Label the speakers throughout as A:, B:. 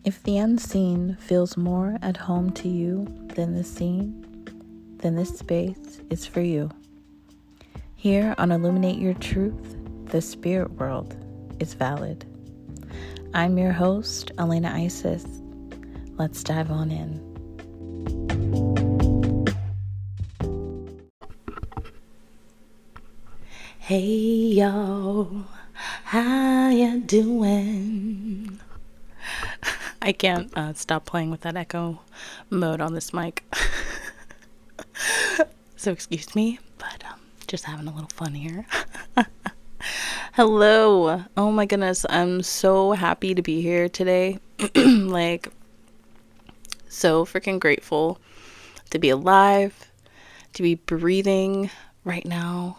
A: If the unseen feels more at home to you than the seen, then this space is for you. Here on Illuminate Your Truth, the spirit world is valid. I'm your host, Elena Isis. Let's dive on in. Hey y'all, how ya doing? I can't stop playing with that echo mode on this mic. So excuse me, but just having a little fun here. Hello. Oh my goodness, I'm so happy to be here today. So freaking grateful to be alive, to be breathing right now.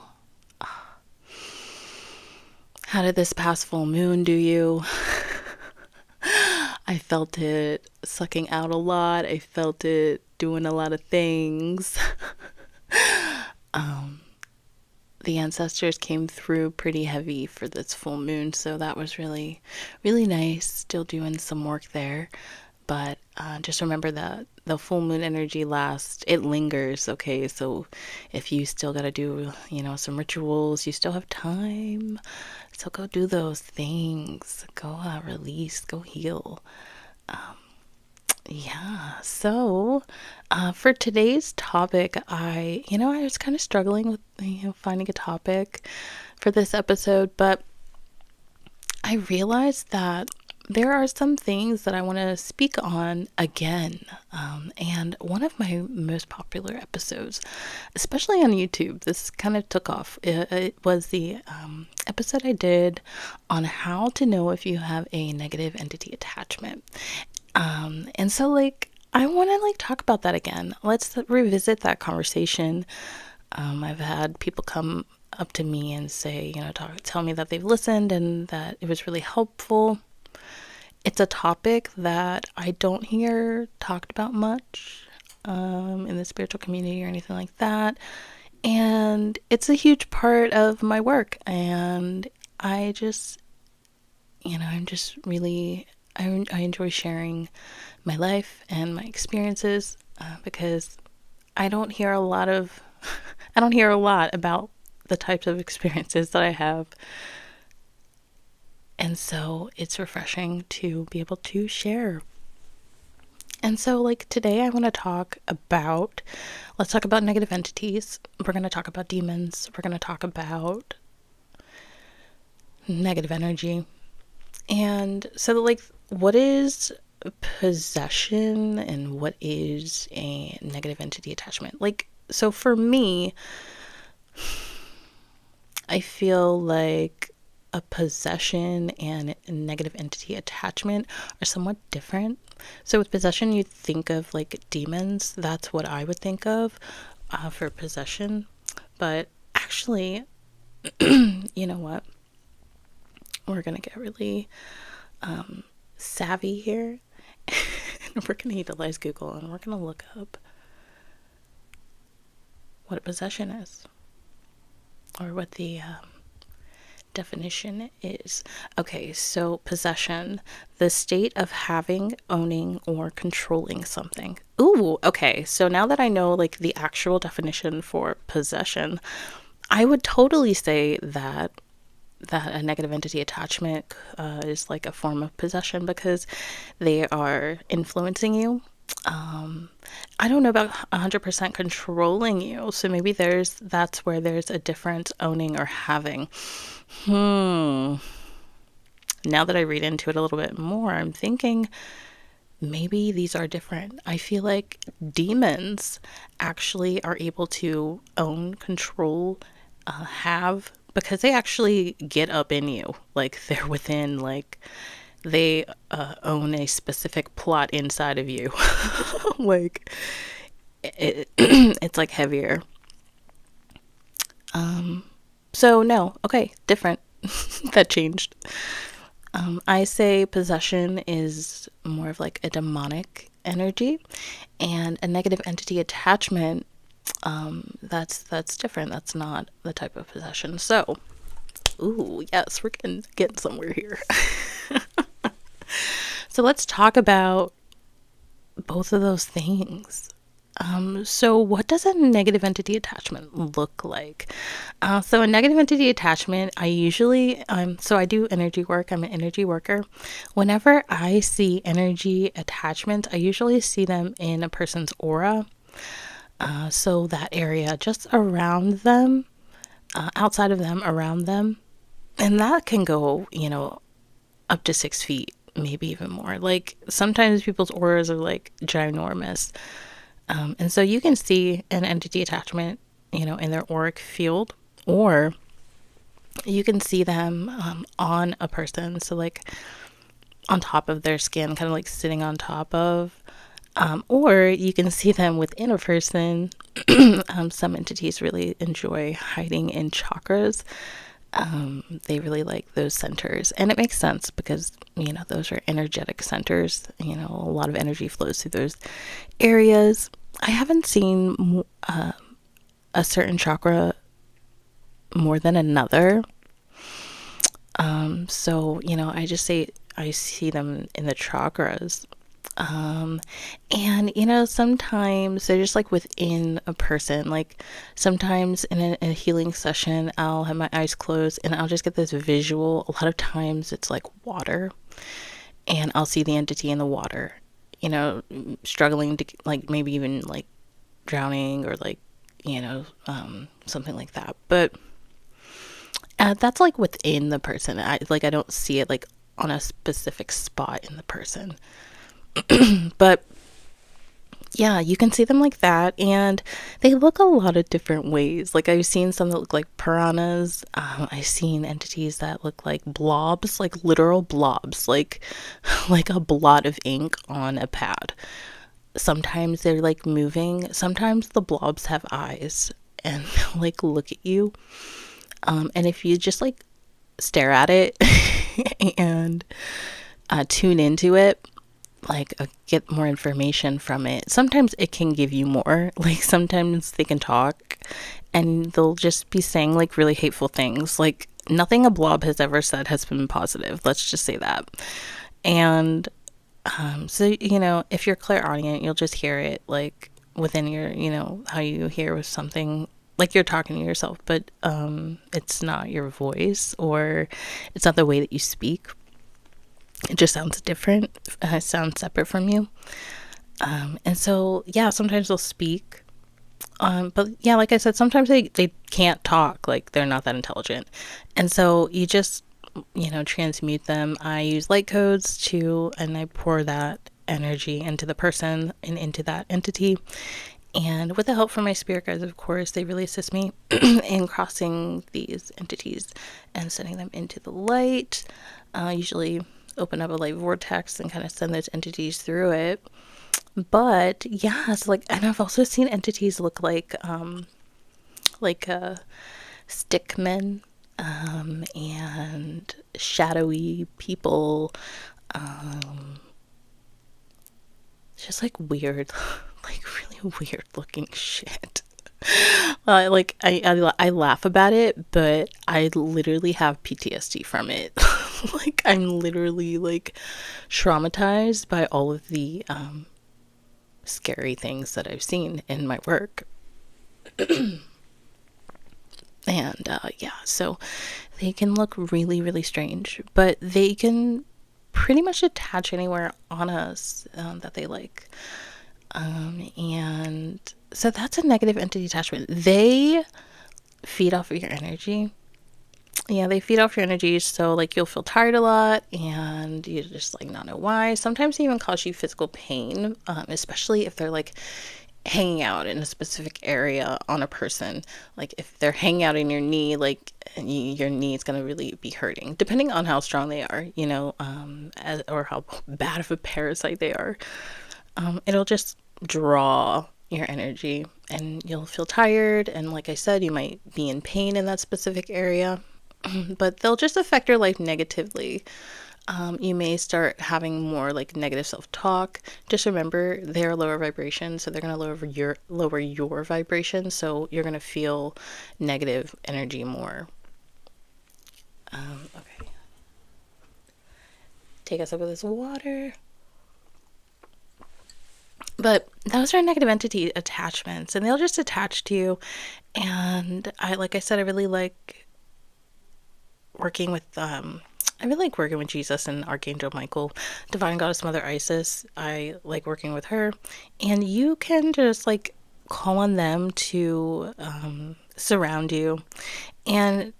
A: How did this past full moon do you? I felt it sucking out a lot. I felt it doing a lot of things. The ancestors came through pretty heavy for this full moon, so that was really, really nice. Still doing some work there. But just remember that the full moon energy lasts. It lingers, okay? So if you still got to do, some rituals, you still have time. So go do those things. Go release, go heal. So for today's topic, I was kind of struggling with, finding a topic for this episode, but I realized that there are some things that I want to speak on again. And one of my most popular episodes, especially on YouTube, this kind of took off. It was the episode I did on how to know if you have a negative entity attachment. And so I want to talk about that again. Let's revisit that conversation. I've had people come up to me and say, tell me that they've listened and that it was really helpful. It's a topic that I don't hear talked about much in the spiritual community or anything like that. And it's a huge part of my work. And I just, I'm just really, I enjoy sharing my life and my experiences because I don't hear a lot about the types of experiences that I have. And so it's refreshing to be able to share. And so today I want to let's talk about negative entities. We're going to talk about demons. We're going to talk about negative energy. And so what is possession and what is a negative entity attachment? So for me, I feel like a possession and a negative entity attachment are somewhat different. So with possession, you think of demons. That's what I would think of for possession. But actually, you know what? We're going to get really savvy here. And we're going to utilize Google and we're going to look up what a possession is. Or what the definition is. Okay, so possession, the state of having, owning, or controlling something. Ooh, okay. So now that I know the actual definition for possession, I would totally say that a negative entity attachment is a form of possession because they are influencing you. I don't know about 100% controlling you. So maybe that's where there's a difference, owning or having. Now that I read into it a little bit more, I'm thinking maybe these are different. I feel like demons actually are able to own, control, have, because they actually get up in you. They're within, they own a specific plot inside of you. It's heavier. So no, okay, different. That changed. I say possession is more of a demonic energy, and a negative entity attachment, that's different. That's not the type of possession. So, ooh, yes, we're getting somewhere here. So let's talk about both of those things. So what does a negative entity attachment look like? So a negative entity attachment, I usually, so I do energy work. I'm an energy worker. Whenever I see energy attachments, I usually see them in a person's aura. So that area just around them, outside of them, around them. And that can go, up to 6 feet, maybe even more. Like sometimes people's auras are like ginormous. And so you can see an entity attachment, in their auric field, or you can see them on a person. So, like on top of their skin, kind of like sitting on top of, or you can see them within a person. Some entities really enjoy hiding in chakras. They really like those centers, and it makes sense because those are energetic centers. A lot of energy flows through those areas. I haven't seen a certain chakra more than another. So I just say I see them in the chakras. And sometimes they're just like within a person. Like sometimes in a healing session, I'll have my eyes closed and I'll just get this visual. A lot of times it's like water, and I'll see the entity in the water, struggling to, like, maybe even like drowning, or like, something like that. But that's like within the person. I don't see it like on a specific spot in the person. But yeah, you can see them like that, and they look a lot of different ways. Like I've seen some that look like piranhas. I've seen entities that look like blobs, like literal blobs, like like a blot of ink on a pad. Sometimes they're like moving. Sometimes the blobs have eyes and like look at you. And if you just like stare at it and tune into it, like get more information from it, sometimes it can give you more. Like sometimes they can talk and they'll just be saying like really hateful things. Like nothing a blob has ever said has been positive, let's just say that. And so if you're clairaudient, you'll just hear it like within your, how you hear with something, like you're talking to yourself, but it's not your voice, or it's not the way that you speak. It just sounds different. It sounds separate from you. And so, yeah, sometimes they'll speak. But yeah, like I said, sometimes they can't talk. Like they're not that intelligent. And so you just, transmute them. I use light codes and I pour that energy into the person and into that entity. And with the help from my spirit guides, of course, they really assist me in crossing these entities and sending them into the light. Usually open up a light vortex and kind of send those entities through it. But yeah, so like, and I've also seen entities look like stick men, and shadowy people, just like weird, like really weird looking shit. Like I laugh about it, but I literally have PTSD from it. Like I'm literally like traumatized by all of the scary things that I've seen in my work. And yeah, so they can look really, really strange, but they can pretty much attach anywhere on us that they like. And so that's a negative entity attachment. They feed off of your energy. Yeah, they feed off your energy. So like you'll feel tired a lot and you just like not know why. Sometimes they even cause you physical pain, especially if they're like hanging out in a specific area on a person. Like if they're hanging out in your knee, like your knee is going to really be hurting, depending on how strong they are, or how bad of a parasite they are. It'll just draw your energy and you'll feel tired. And like I said, you might be in pain in that specific area, but they'll just affect your life negatively. You may start having more like negative self-talk. Just remember they're lower vibration, so they're going to lower your vibration, so you're going to feel negative energy more. Okay. take a sip of this water. But those are negative entity attachments, and they'll just attach to you. And like I said, I really like working with Jesus and Archangel Michael, Divine Goddess Mother Isis. I like working with her, and you can just like call on them to surround you. And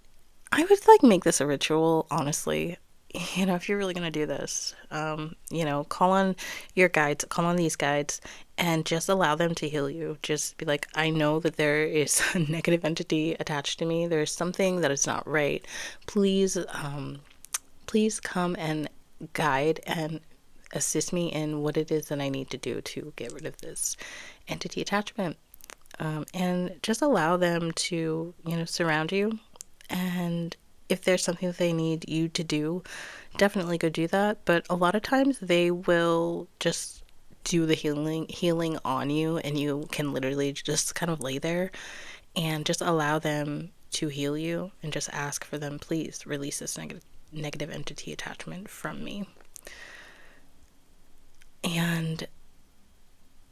A: I would like make this a ritual, honestly. If you're really going to do this, call on your guides, call on these guides, and just allow them to heal you. Just be like, I know that there is a negative entity attached to me. There's something that is not right. Please, please come and guide and assist me in what it is that I need to do to get rid of this entity attachment. And just allow them to, surround you. And if there's something that they need you to do, definitely go do that. But a lot of times they will just do the healing on you, and you can literally just kind of lay there and just allow them to heal you, and just ask for them, please release this negative entity attachment from me. And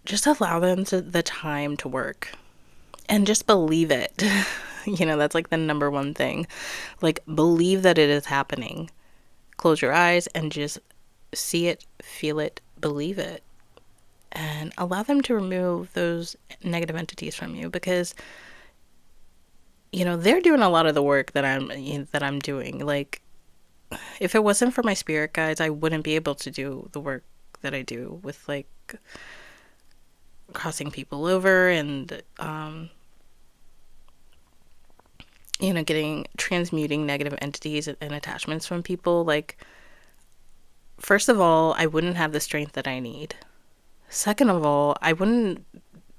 A: just allow them the time to work, and just believe it. That's like the number one thing. Like, believe that it is happening. Close your eyes and just see it, feel it, believe it, and allow them to remove those negative entities from you, because they're doing a lot of the work that I'm doing. Like, if it wasn't for my spirit guides, I wouldn't be able to do the work that I do with like crossing people over and transmuting negative entities and attachments from people. Like, first of all, I wouldn't have the strength that I need. Second of all, I wouldn't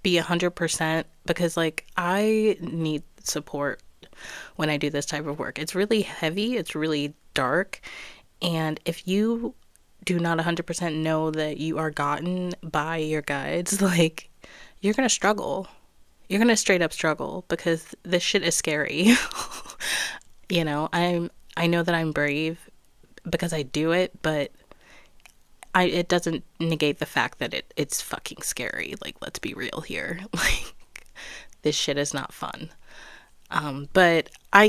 A: be 100%, because like I need support when I do this type of work. It's really heavy, it's really dark, and if you do not 100% know that you are gotten by your guides, like, you're gonna struggle. You're gonna straight up struggle, because this shit is scary. I know that I'm brave because I do it, but it doesn't negate the fact that it's fucking scary. Like, let's be real here. Like, this shit is not fun. But I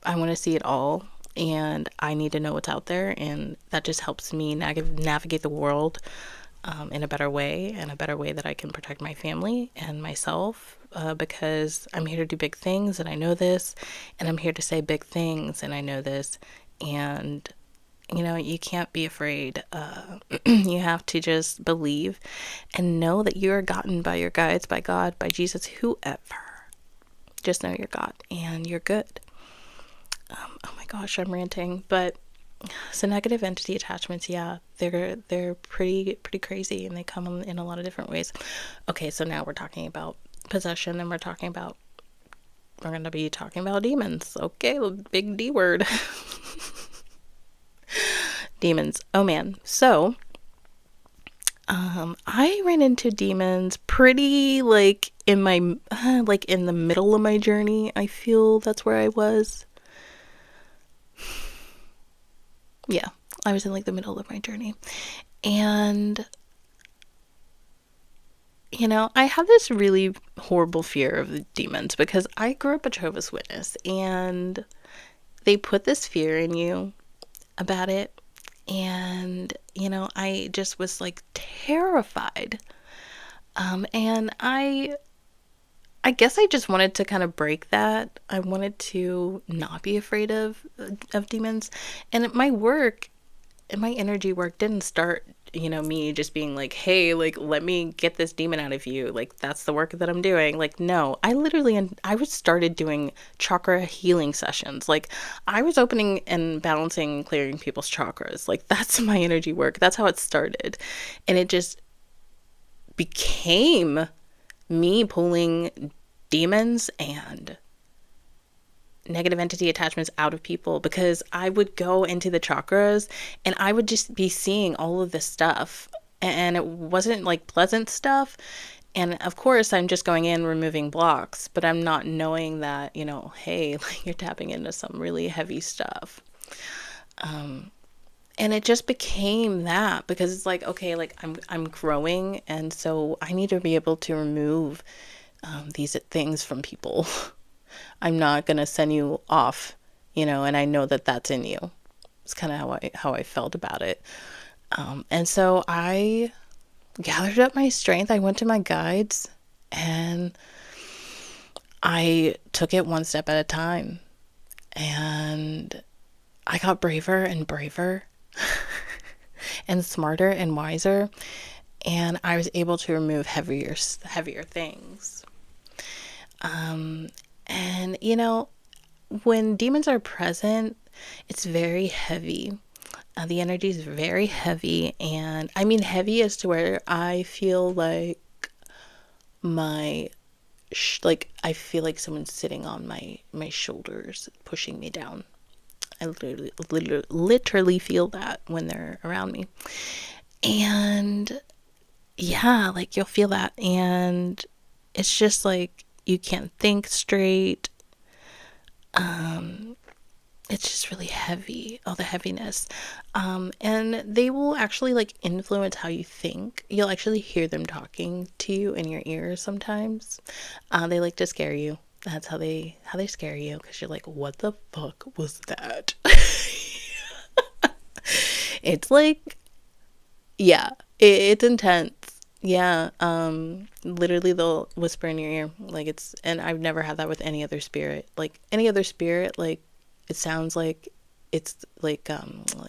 A: want to see it all, and I need to know what's out there, and that just helps me navigate the world in a better way, and a better way that I can protect my family and myself, because I'm here to do big things, and I know this, and I'm here to say big things, and I know this, and you can't be afraid. You have to just believe and know that you are gotten by your guides, by God, by Jesus, whoever. Just know you're God and you're good. Oh my gosh, I'm ranting. But so negative entity attachments, yeah, they're pretty crazy, and they come in a lot of different ways. Okay, so now we're talking about possession, and we're going to be talking about demons. Okay, the big D word. Demons. Oh man. So I ran into demons pretty like in my in the middle of my journey. I feel that's where I was. Yeah, I was in like the middle of my journey. And I have this really horrible fear of demons, because I grew up a Jehovah's Witness, and they put this fear in you about it. And, I just was like terrified. And I guess I just wanted to kind of break that. I wanted to not be afraid of demons. And my work and my energy work didn't start, me just being like, hey, like, let me get this demon out of you. Like, that's the work that I'm doing. Like, no, I started doing chakra healing sessions. Like, I was opening and balancing and clearing people's chakras. Like, that's my energy work. That's how it started. And it just became me pulling demons and negative entity attachments out of people, because I would go into the chakras and I would just be seeing all of this stuff, and it wasn't like pleasant stuff. And of course I'm just going in removing blocks, but I'm not knowing that, hey, like, you're tapping into some really heavy stuff. And it just became that, because it's like, okay, like I'm growing, and so I need to be able to remove these things from people. I'm not gonna send you off, and I know that that's in you. It's kind of how I felt about it. And so I gathered up my strength. I went to my guides, and I took it one step at a time. And I got braver and braver and smarter and wiser. And I was able to remove heavier things. And when demons are present, it's very heavy. The energy is very heavy, and I mean heavy as to where I feel like I feel like someone's sitting on my shoulders, pushing me down. I literally feel that when they're around me. And yeah, like you'll feel that, and it's just like you can't think straight. It's just really heavy, all the heaviness. And they will actually like influence how you think. You'll actually hear them talking to you in your ears sometimes. They like to scare you. That's how they scare you, because you're like, what the fuck was that? It's like, yeah, it's intense. Yeah, literally they'll whisper in your ear, like and I've never had that with any other spirit. Like any other spirit, like it sounds like it's like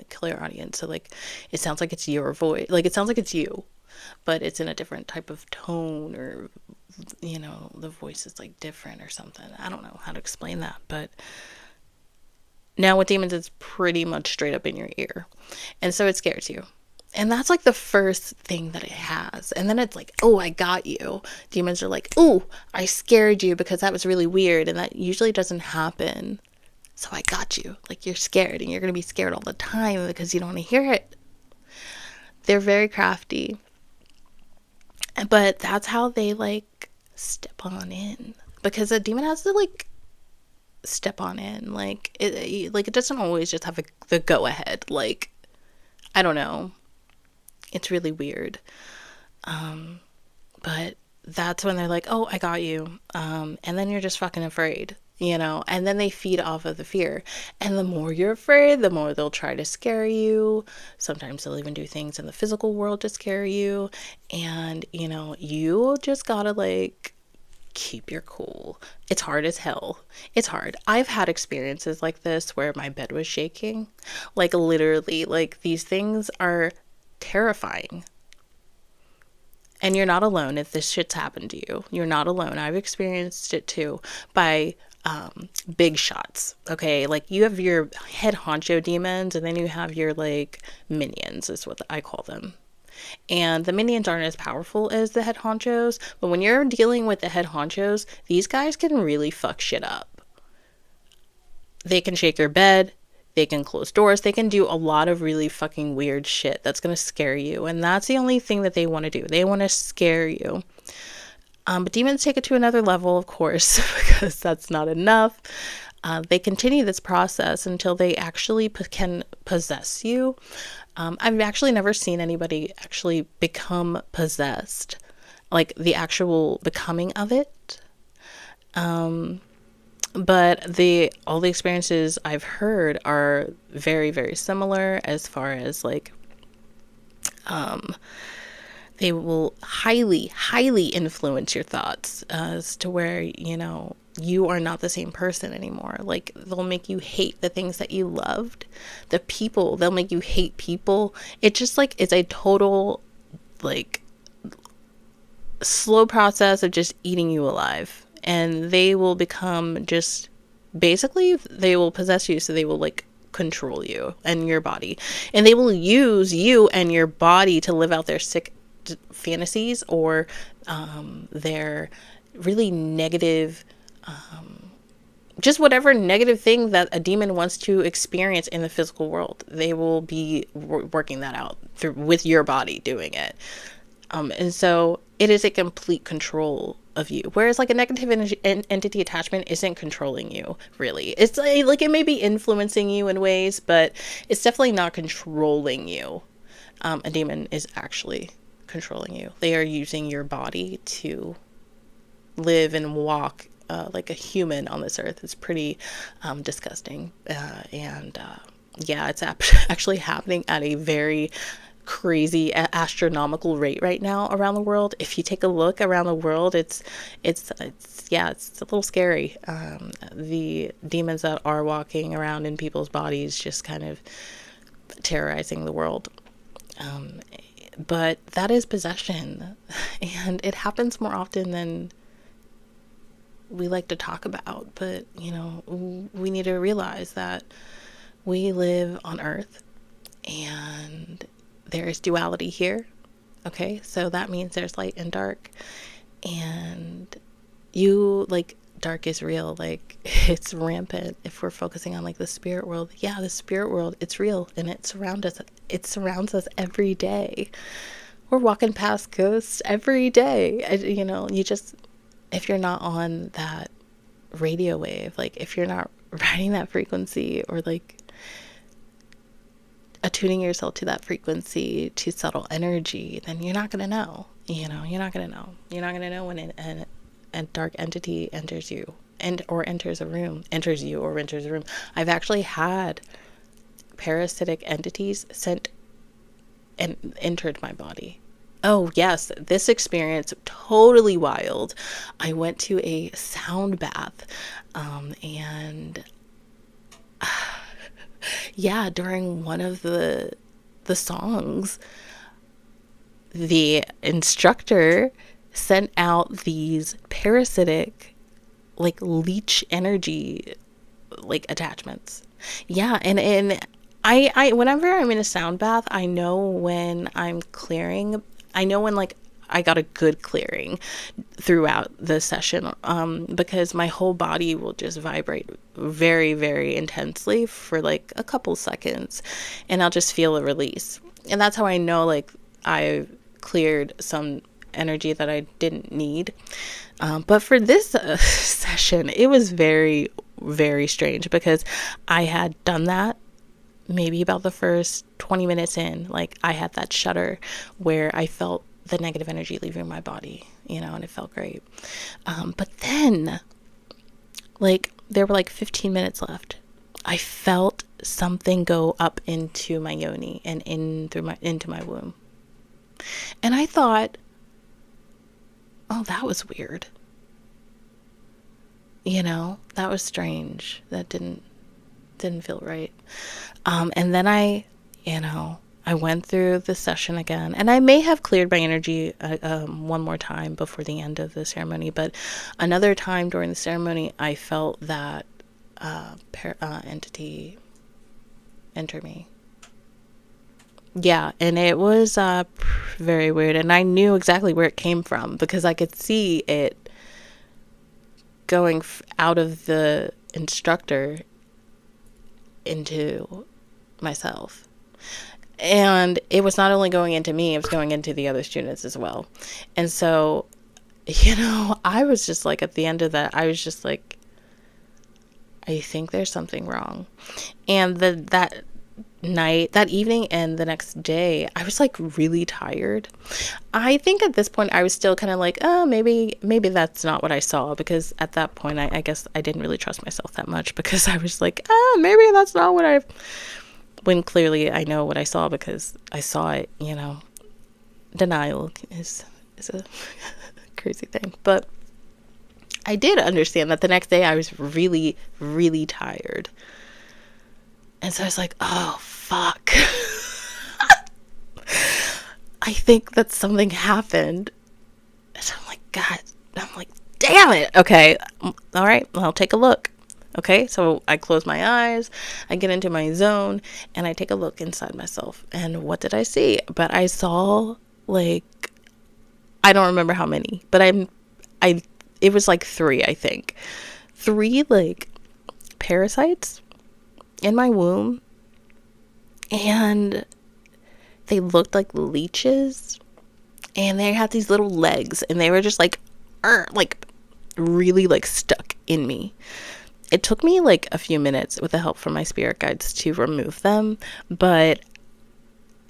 A: clairaudient. So like it sounds like it's your voice, like it sounds like it's you, but it's in a different type of tone, or the voice is like different or something. I don't know how to explain that, but now with demons, it's pretty much straight up in your ear, and so it scares you. And that's like the first thing that it has. And then it's like, oh, I got you. Demons are like, oh, I scared you because that was really weird. And that usually doesn't happen. So I got you. Like, you're scared, and you're going to be scared all the time because you don't want to hear it. They're very crafty. But that's how they like step on in. Because a demon has to like step on in. Like it doesn't always just have the go ahead. Like, I don't know. It's really weird. But that's when they're like, oh, I got you. And then you're just fucking afraid, and then they feed off of the fear. And the more you're afraid, the more they'll try to scare you. Sometimes they'll even do things in the physical world to scare you. And, you just gotta like keep your cool. It's hard as hell. It's hard. I've had experiences like this where my bed was shaking. Like literally, like these things are terrifying. And you're not alone if this shit's happened to you. You're not alone. I've experienced it too by big shots. Okay, like you have your head honcho demons, and then you have your like minions, is what I call them. And the minions aren't as powerful as the head honchos, but when you're dealing with the head honchos, these guys can really fuck shit up. They can shake your bed. They can close doors. They can do a lot of really fucking weird shit that's going to scare you. And that's the only thing that they want to do. They want to scare you. But demons take it to another level, of course, because that's not enough. They continue this process until they actually can possess you. I've actually never seen anybody actually become possessed, like the actual becoming of it. But all the experiences I've heard are very, very similar as far as like, they will highly, highly influence your thoughts as to where, you are not the same person anymore. Like they'll make you hate the things that you loved, they'll make you hate people. It just like, it's a total like slow process of just eating you alive. And they will become just, basically, they will possess you, so they will, like, control you and your body. And they will use you and your body to live out their sick fantasies, or their really negative, just whatever negative thing that a demon wants to experience in the physical world. They will be working that out with your body doing it. And so it is a complete control of you. Whereas like a negative entity attachment isn't controlling you, really. It's like it may be influencing you in ways, but it's definitely not controlling you. A demon is actually controlling you. They are using your body to live and walk like a human on this earth. It's pretty disgusting. Yeah, it's actually happening at a very crazy astronomical rate right now around the world. If you take a look around the world, it's a little scary. The demons that are walking around in people's bodies, just kind of terrorizing the world. But that is possession, and it happens more often than we like to talk about. But we need to realize that we live on Earth, and there is duality here. Okay, so that means there's light and dark, and dark is real. Like, it's rampant. If we're focusing on like the spirit world, the spirit world, it's real, and it surrounds us every day. We're walking past ghosts every day. If you're not on that radio wave, like if you're not riding that frequency, or like attuning yourself to that frequency, to subtle energy, then you're not going to know. You're not going to know when a dark entity enters you, or enters a room. I've actually had parasitic entities sent and entered my body. Oh yes, this experience, totally wild. I went to a sound bath, and during one of the songs, the instructor sent out these parasitic, like leech energy, like attachments. And I whenever I'm in a sound bath, I know when I'm clearing. I know when like I got a good clearing throughout the session, because my whole body will just vibrate very, very intensely for like a couple seconds, and I'll just feel a release. And that's how I know like I cleared some energy that I didn't need. But for this session, it was very, very strange, because I had done that maybe about the first 20 minutes in. Like, I had that shudder where I felt the negative energy leaving my body, and it felt great. But then, like, there were like 15 minutes left. I felt something go up into my yoni and into my womb. And I thought, oh, that was weird. That was strange. That didn't feel right. And then I went through the session again, and I may have cleared my energy one more time before the end of the ceremony, but another time during the ceremony, I felt that entity enter me. Yeah, and it was very weird, and I knew exactly where it came from, because I could see it going out of the instructor into myself. And it was not only going into me, it was going into the other students as well. And so, I was just like, at the end of that, I was just like, I think there's something wrong. And that night, that evening, and the next day, I was like really tired. I think at this point I was still kind of like, oh, maybe that's not what I saw, because at that point I guess I didn't really trust myself that much, because I was like, maybe that's not what when clearly I know what I saw, because I saw it. Denial is a crazy thing. But I did understand that the next day I was really, really tired. And so I was like, oh, fuck. I think that something happened. And so I'm like, God, I'm like, damn it. Okay. All right. I'll take a look. Okay. So I close my eyes, I get into my zone, and I take a look inside myself. And what did I see? But I saw, like, I don't remember how many, but it was like 3, I think. 3, like, parasites in my womb, and they looked like leeches, and they had these little legs, and they were just like like really like stuck in me. It took me like a few minutes with the help from my spirit guides to remove them, but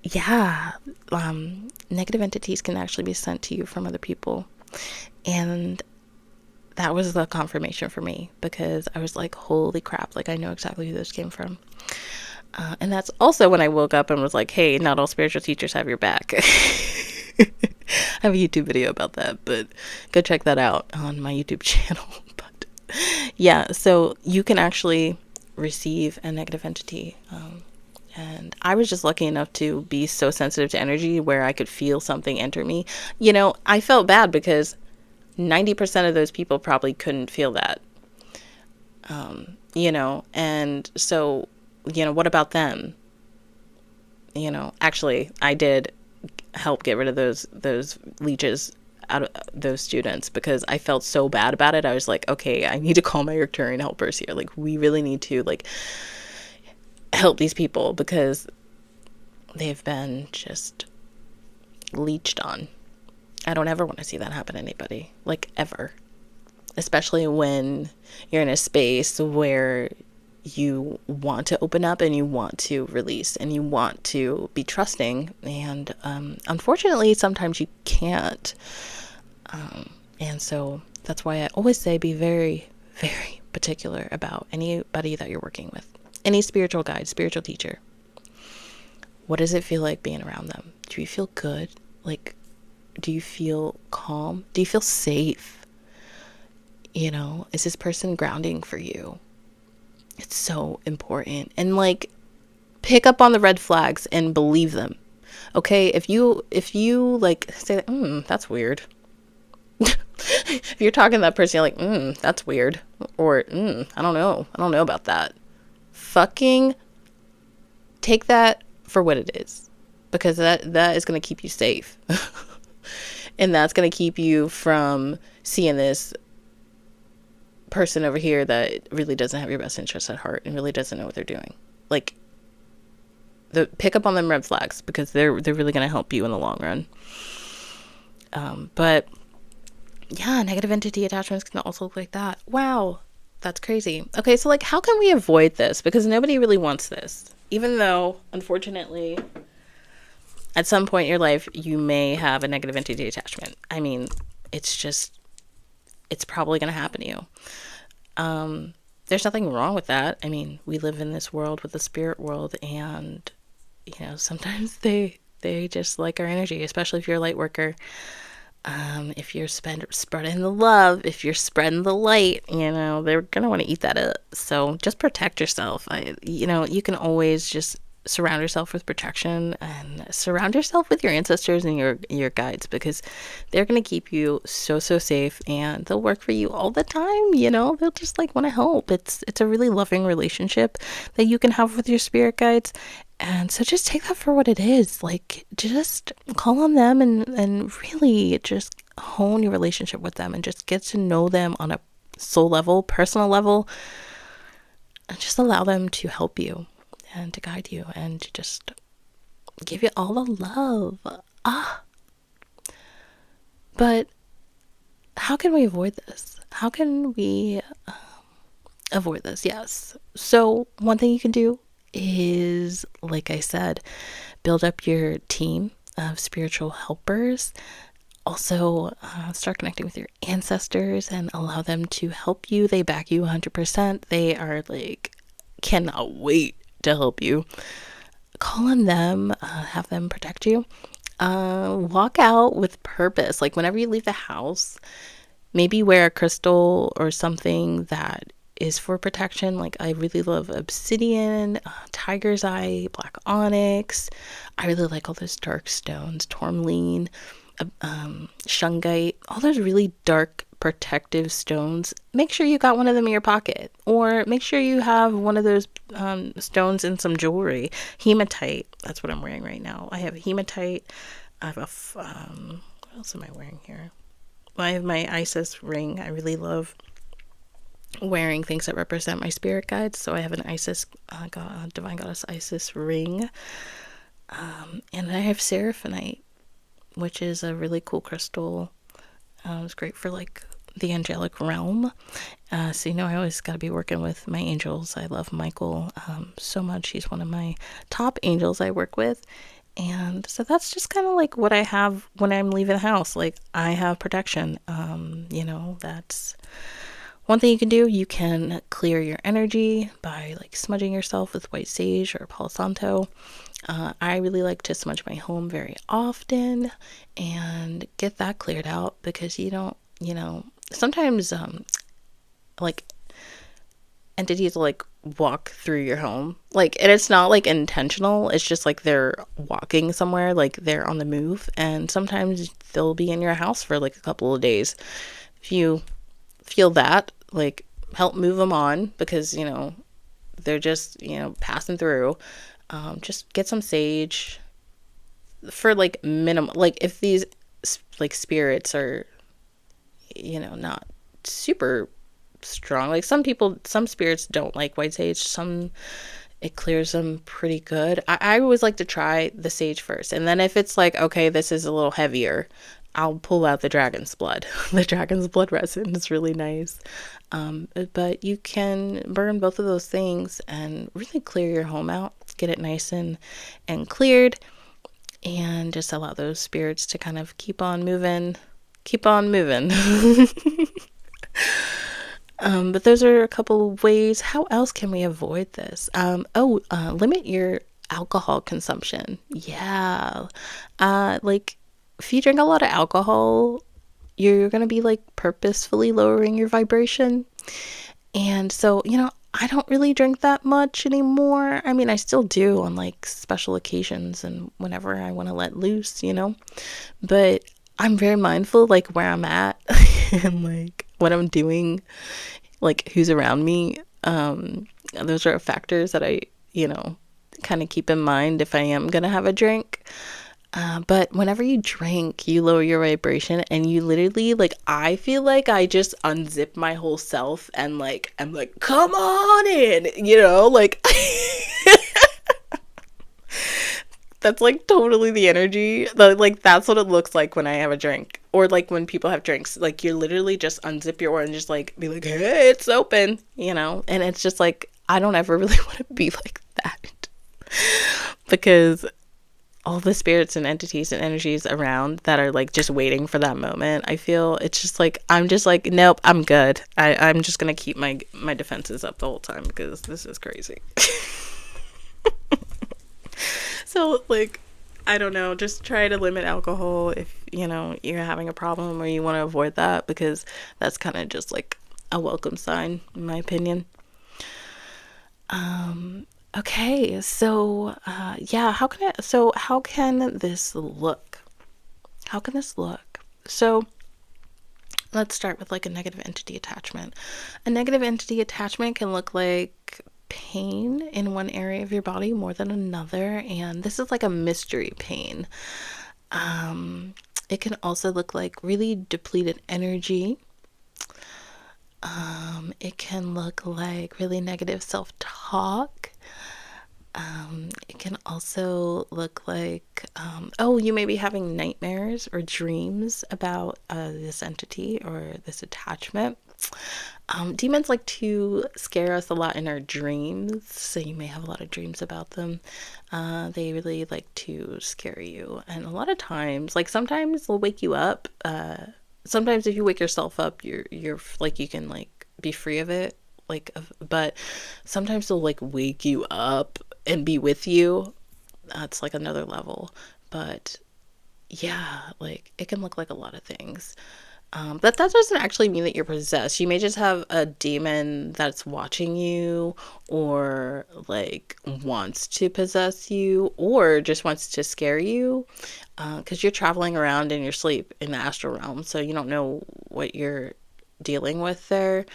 A: yeah, negative entities can actually be sent to you from other people. And that was the confirmation for me, because I was like, holy crap, like I know exactly who this came from. And that's also when I woke up and was like, hey, not all spiritual teachers have your back. I have a YouTube video about that, but go check that out on my YouTube channel. But yeah, so you can actually receive a negative entity. And I was just lucky enough to be so sensitive to energy where I could feel something enter me. You know, I felt bad because 90% of those people probably couldn't feel that. You know, and so, you know, what about them? You know, actually, I did help get rid of those leeches out of those students because I felt so bad about it. I was like, okay, I need to call my Arcturian helpers here. Like, we really need to like help these people because they've been just leeched on. I don't ever want to see that happen to anybody, like ever. Especially when you're in a space where you want to open up and you want to release and you want to be trusting. And unfortunately, sometimes you can't. And so that's why I always say be very, very particular about anybody that you're working with. Any spiritual guide, spiritual teacher. What does it feel like being around them? Do you feel good? Like, do you feel calm? Do you feel safe? You know, is this person grounding for you? It's so important. And like, pick up on the red flags and believe them. Okay, if you like say, that's weird. If you're talking to that person, you're like, that's weird. Or, I don't know about that. Fucking take that for what it is. Because that is going to keep you safe. And that's going to keep you from seeing this person over here that really doesn't have your best interest at heart and really doesn't know what they're doing. Like, pick up on them red flags because they're really going to help you in the long run. But yeah, negative entity attachments can also look like that. Wow, that's crazy. Okay, so like, how can we avoid this? Because nobody really wants this. Even though, unfortunately, at some point in your life, you may have a negative entity attachment. I mean, it's probably going to happen to you. There's nothing wrong with that. I mean, we live in this world with the spirit world, and, you know, sometimes they just like our energy, especially if you're a light worker. If you're spreading the love, if you're spreading the light, you know, they're going to want to eat that up. So just protect yourself. You know, you can always just surround yourself with protection and surround yourself with your ancestors and your guides, because they're going to keep you so safe, and they'll work for you all the time. You know, they'll just like want to help. It's a really loving relationship that you can have with your spirit guides. And so just take that for what it is. Like, just call on them and really just hone your relationship with them and just get to know them on a soul level, personal level, and just allow them to help you and to guide you and to just give you all the love. But how can we avoid this? How can we avoid this? Yes. So one thing you can do is, like I said, build up your team of spiritual helpers. Also, start connecting with your ancestors and allow them to help you. They back you 100%. They are like, cannot wait to help you. Call on them, have them protect you. Walk out with purpose. Like, whenever you leave the house, maybe wear a crystal or something that is for protection. Like, I really love obsidian, tiger's eye, black onyx. I really like all those dark stones, tourmaline, shungite, all those really dark protective stones. Make sure you got one of them in your pocket, or make sure you have one of those stones in some jewelry. Hematite, that's what I'm wearing right now. I have hematite. I have what else am I wearing here? I have my Isis ring. I really love wearing things that represent my spirit guides. So I have an Isis, Divine Goddess Isis ring. And I have Seraphonite, which is a really cool crystal. It's great for like the angelic realm. So, I always got to be working with my angels. I love Michael so much. He's one of my top angels I work with. And so that's just kind of like what I have when I'm leaving the house. Like, I have protection. That's one thing you can do. You can clear your energy by like smudging yourself with white sage or Palo Santo. I really like to smudge my home very often and get that cleared out, because you don't, sometimes like entities will like walk through your home, like, and it's not like intentional, it's just like they're walking somewhere, like they're on the move, and sometimes they'll be in your house for like a couple of days. If you feel that, like, help move them on, because they're just passing through. Just get some sage for like minimum, like if these like spirits are not super strong, like some spirits don't like white sage, some it clears them pretty good. I always like to try the sage first, and then if it's like, okay, this is a little heavier, I'll pull out the dragon's blood. The dragon's blood resin is really nice. But you can burn both of those things and really clear your home out, get it nice and cleared, and just allow those spirits to kind of keep on moving. But those are a couple of ways. How else can we avoid this? Limit your alcohol consumption. Yeah. Like, if you drink a lot of alcohol, you're going to be like purposefully lowering your vibration. And so, I don't really drink that much anymore. I mean, I still do on like special occasions and whenever I want to let loose, but I'm very mindful like where I'm at and like what I'm doing, like who's around me. Those are factors that I, kind of keep in mind if I am going to have a drink. But whenever you drink, you lower your vibration, and you literally, like, I feel like I just unzip my whole self and like, I'm like, come on in, like, that's like totally the energy. Like, that's what it looks like when I have a drink, or like when people have drinks, like you literally just unzip your aura and just like be like, hey, it's open, and it's just like, I don't ever really want to be like that, because all the spirits and entities and energies around that are like just waiting for that moment, I feel it's just like, I'm just like, nope, I'm good. I'm just gonna keep my defenses up the whole time, because this is crazy. So like, I don't know, just try to limit alcohol if you're having a problem or you want to avoid that, because that's kind of just like a welcome sign, in my opinion. Okay, so how can this look? How can this look? So let's start with like a negative entity attachment. A negative entity attachment can look like pain in one area of your body more than another, and this is like a mystery pain. It can also look like really depleted energy. It can look like really negative self-talk. It can also look like, you may be having nightmares or dreams about this entity or this attachment. Demons like to scare us a lot in our dreams, so you may have a lot of dreams about them. They really like to scare you, and a lot of times, like sometimes they'll wake you up. Sometimes if you wake yourself up, you're like, you can like be free of it, like, but sometimes they'll like wake you up and be with you. That's like another level. But yeah, like it can look like a lot of things. But that doesn't actually mean that you're possessed. You may just have a demon that's watching you, or like wants to possess you, or just wants to scare you, because you're traveling around in your sleep in the astral realm, so you don't know what you're dealing with there.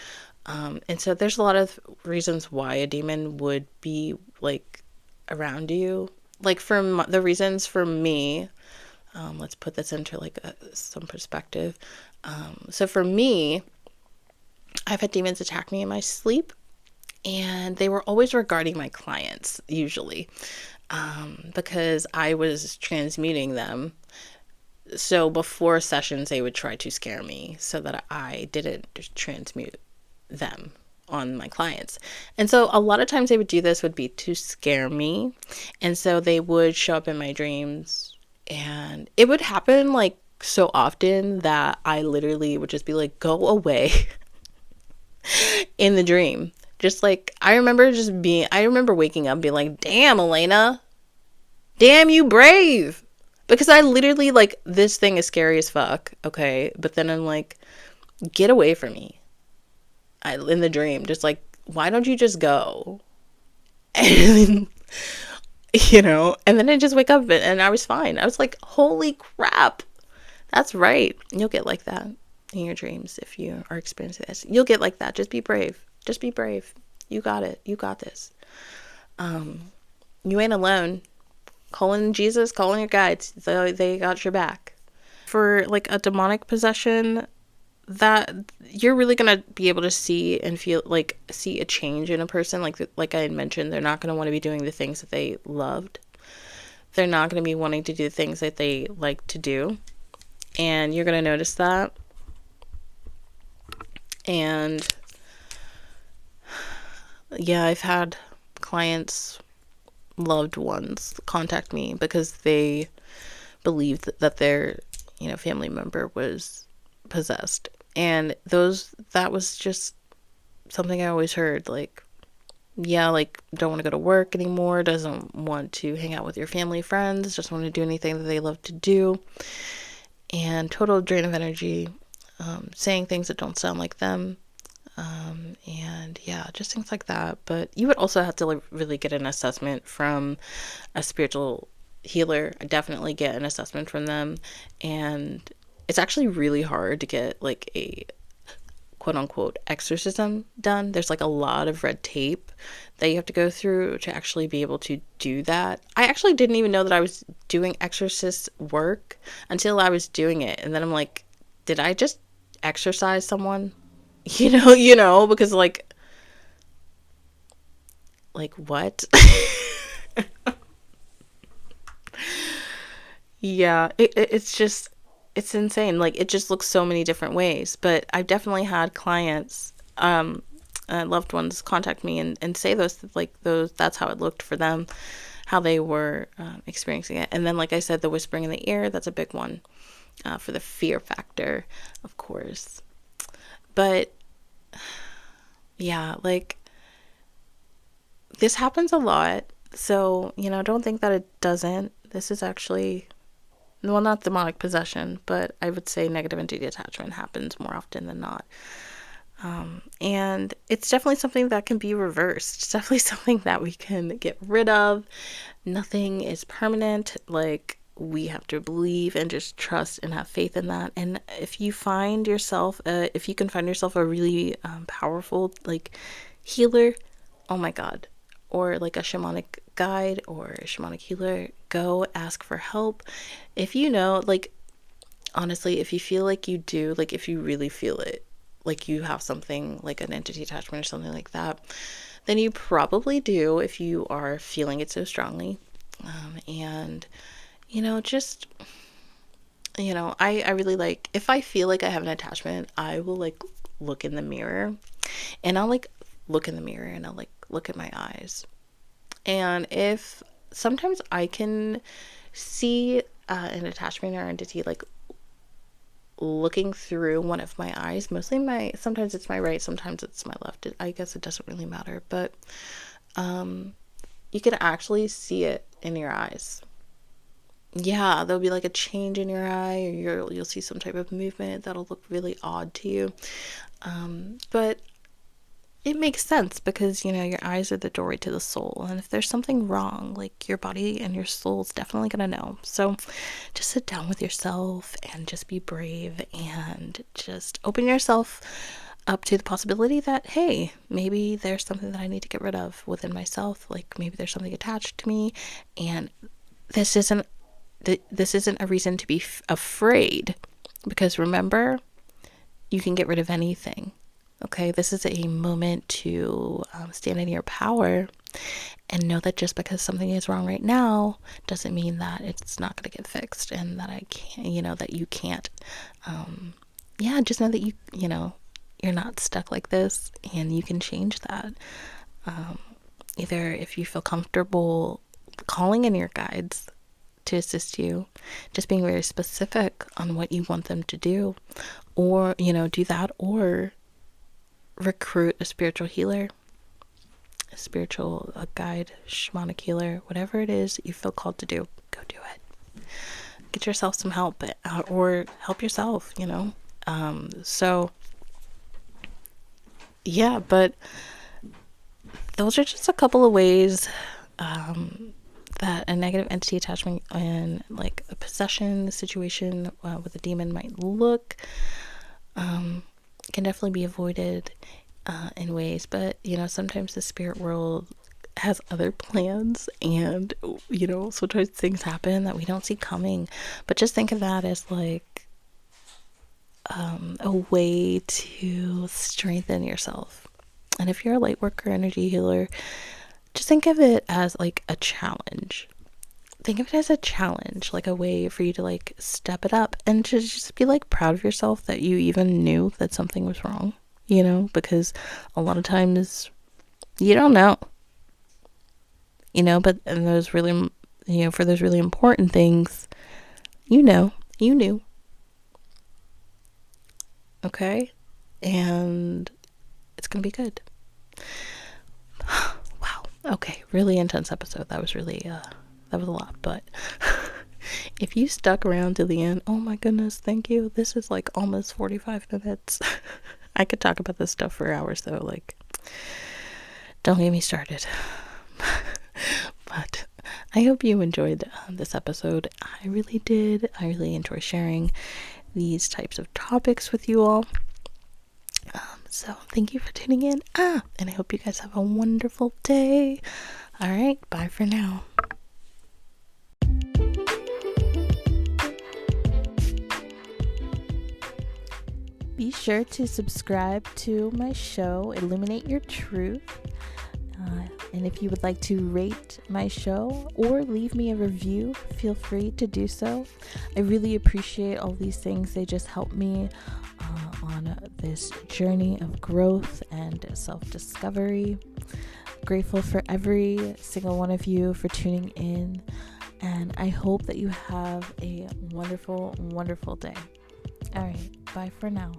A: And so there's a lot of reasons why a demon would be like around you. Like the reasons for me, let's put this into like some perspective. So for me, I've had demons attack me in my sleep, and they were always regarding my clients, usually, because I was transmuting them. so before sessions, they would try to scare me so that I didn't transmute them on my clients. And so a lot of times they would do this would be to scare me. And so they would show up in my dreams, and it would happen like so often that I literally would just be like, go away in the dream. Just like, I remember waking up and being like, damn, Elena, damn, you brave. Because I literally, like, this thing is scary as fuck, okay? But then I'm like, get away from me. In the dream, just like, why don't you just go? And, and then I just wake up and I was fine. I was like, holy crap. That's right. You'll get like that in your dreams if you are experiencing this. You'll get like that. Just be brave. Just be brave. You got it. You got this. You ain't alone. Calling Jesus, calling your guides. They got your back. For like a demonic possession, that you're really gonna be able to see and feel, like, see a change in a person. Like I had mentioned, they're not gonna want to be doing the things that they loved. They're not gonna be wanting to do the things that they like to do, and you're gonna notice that. And yeah, I've had clients, loved ones, contact me because they believed that their family member was possessed. And that was just something I always heard, like, yeah, like, don't want to go to work anymore, doesn't want to hang out with your family, friends, just want to do anything that they love to do, and total drain of energy, saying things that don't sound like them, and yeah, just things like that. But you would also have to, like, really get an assessment from a spiritual healer. I definitely get an assessment from them, and it's actually really hard to get, like, a quote-unquote exorcism done. There's, like, a lot of red tape that you have to go through to actually be able to do that. I actually didn't even know that I was doing exorcist work until I was doing it, and then I'm like, did I just exorcise someone? Because, like, what? Yeah, it's insane. Like, it just looks so many different ways. But I've definitely had clients, loved ones, contact me and say that's how it looked for them, how they were experiencing it. And then, like I said, the whispering in the ear, that's a big one, for the fear factor, of course. But yeah, like, this happens a lot. So, don't think that it doesn't. This is actually, well, not demonic possession, but I would say negative entity attachment happens more often than not. And it's definitely something that can be reversed. It's definitely something that we can get rid of. Nothing is permanent. Like, we have to believe and just trust and have faith in that. And if you can find yourself a really powerful, like, healer, oh my God, or like a shamanic guide or a shamanic healer, go ask for help. If like, honestly, if you feel like you do, like, if you really feel it, like you have something like an entity attachment or something like that, then you probably do, if you are feeling it so strongly. And just, I really, like, if I feel like I have an attachment, I will, like, look in the mirror, and I'll, like, look in the mirror and I'll, like, look at my eyes. And if sometimes I can see an attachment or entity, like, looking through one of my eyes, sometimes it's my right, sometimes it's my left. I guess it doesn't really matter, but you can actually see it in your eyes. Yeah, there'll be, like, a change in your eye, or you'll see some type of movement that'll look really odd to you. But it makes sense because, your eyes are the doorway to the soul. And if there's something wrong, like, your body and your soul's definitely going to know. So just sit down with yourself and just be brave and just open yourself up to the possibility that, hey, maybe there's something that I need to get rid of within myself. Like, maybe there's something attached to me, and this isn't a reason to be afraid, because remember, you can get rid of anything. Okay, this is a moment to stand in your power and know that just because something is wrong right now doesn't mean that it's not going to get fixed, and that I can't, that you can't. Yeah, just know that you're not stuck like this, and you can change that. Either if you feel comfortable calling in your guides to assist you, just being very specific on what you want them to do, or, do that, or recruit a spiritual healer, a guide, shamanic healer, whatever it is you feel called to do, go do it. Get yourself some help, or help yourself, So, yeah, but those are just a couple of ways that a negative entity attachment and like a possession situation with a demon might look. Can definitely be avoided in ways, but sometimes the spirit world has other plans, and sometimes things happen that we don't see coming. But just think of that as like a way to strengthen yourself. And if you're a light worker, energy healer, just think of it as like a challenge. Think of it as a challenge, like a way for you to like step it up and to just be like proud of yourself that you even knew that something was wrong, because a lot of times you don't know, but in those really, for those really important things, you knew. Okay? And it's going to be good. Wow. Okay. Really intense episode. That was really, that was a lot, but if you stuck around to the end, oh my goodness, thank you. This is like almost 45 minutes. I could talk about this stuff for hours though, like, don't get me started. But I hope you enjoyed this episode. I really did. I really enjoy sharing these types of topics with you all. So thank you for tuning in. And I hope you guys have a wonderful day. All right, bye for now. Be sure to subscribe to my show, Illuminate Your Truth. And if you would like to rate my show or leave me a review, feel free to do so. I really appreciate all these things. They just help me on this journey of growth and self-discovery. Grateful for every single one of you for tuning in. And I hope that you have a wonderful, wonderful day. All right, bye for now.